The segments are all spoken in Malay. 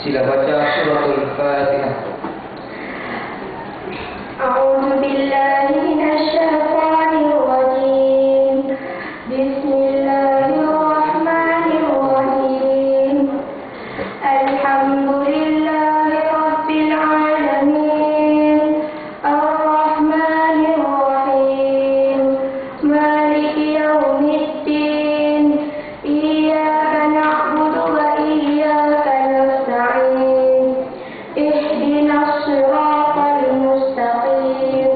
Sila baca suratul Fatihah. A'udzu billahi minasyaitonir rajim. Bismillahirrahmanirrahim. Alhamdulillahi rabbil alamin. Ar-Rahmanir Rahim. Maliki yaumiddin. Iyyaka na'budu wa iyyaka nasta'in. Ihdinas siratal mustaqim.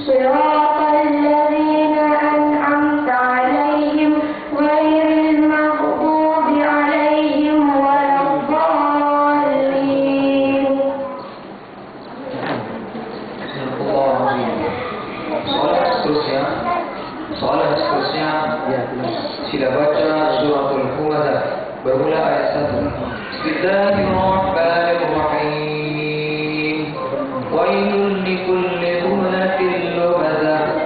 Siratal ladzina an'amta 'alaihim ghairil maghdubi 'alaihim waladdallin. Soalan seterusnya sila baca suratul Humadah bermula ayat 1. Bismillahirrahmanirrahim. Wailul likulli humazatin lumazah.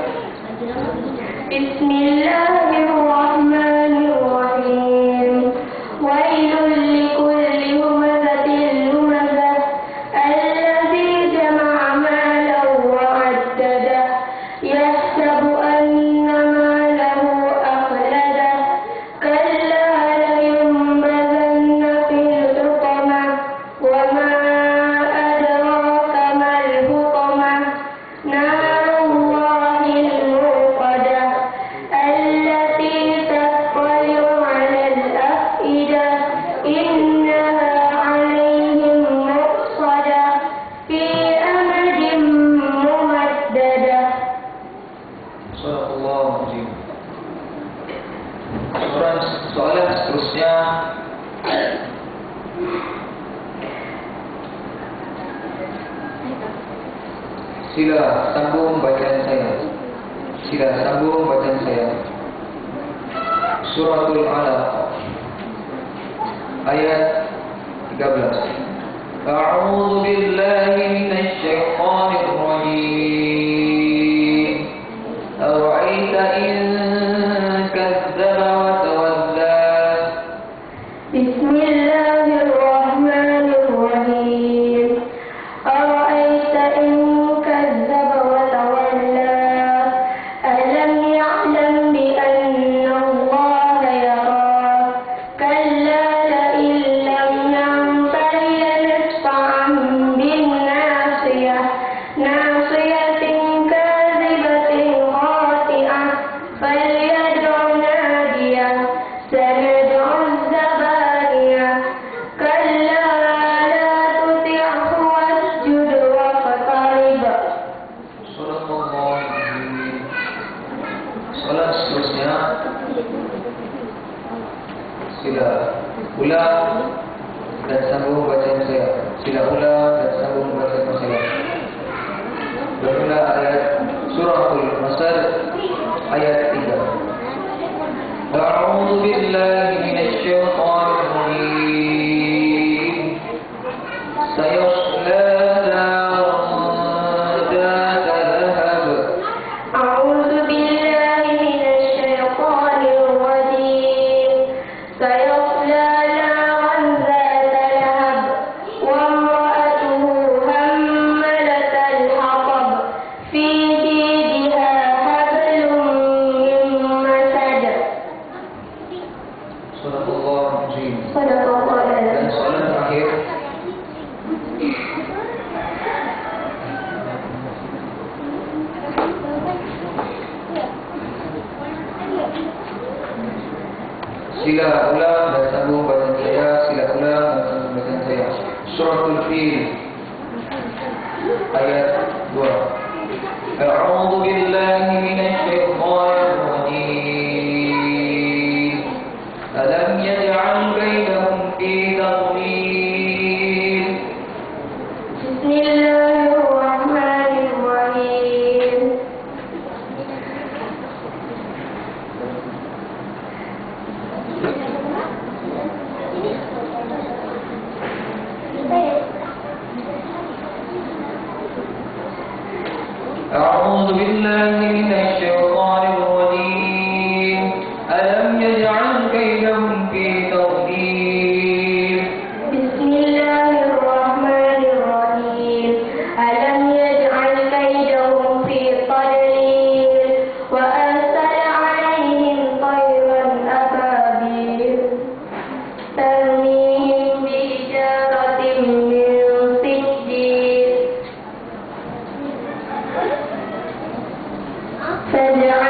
Bismillahirrahmanirrahim. Wailul likulli humazatin lumazah. Alladzi jama'a malan wa 'addadah. Yahsabu anna malahu akhladah. Kalla layunbazanna fil hutamah. Wa ma adraka mal hutamah. Narullahil muqadah. Allati tattali'u 'alal afidah. Innaha 'alaihim muqsadah. Fi amadin mumaddadah. Sadaqallahul azim. Soalan seterusnya sila sambung bacaan saya. Sila sambung bacaan saya. Suratul Alaq ayat 13. A'udzu billahi minasy syaithanir rajim. Ara'aita in kadzdzaba wa tawalla. Bismillahirrahmanirrahim. Ara'aita in kadzdzaba wa tawalla. Alam ya'lam bi anna Allaha yara. Kalla la illam yantahi lanasfa'an bin nasiyah. Nasiyatin kadhibatin khati'ah. Falyad'u nadiyah. Sanad'u az-zabaniyah. Kalla la tuti'hu wasjud waqtarib. Sadaqallahul azim. Soalan seterusnya sila ulang dan sambung bacaan saya. Sila ulang dan sambung bacaan saya. Bermula ayat suratul Masad ayat 3. A'udzu billahi minasy syaithanir rajim. Sayasla naran dzata lahab. A'udzu billahi minasyaitonir rajim. Sayasla naran dzata lahab. Wa imra'atuhu hammalatal hatab. Fi jidha hablum min masad. Sadaqallahul azim. Sadaqallahul Dan azim. soalan terakhir sila ulang dan sambung bacaan saya. Sila ulang dan sambung bacaan saya. Suratul Fil ayat 2. A'udzu billahi minasy syaithanir rajim. Alam yaj'al kaidahum fi tadlil. Bismillahirrahmanirrahim. أعوذ بالله من الشيطان الرجيم. ألم يجعل كيدهم في تضليل. بسم الله تجعل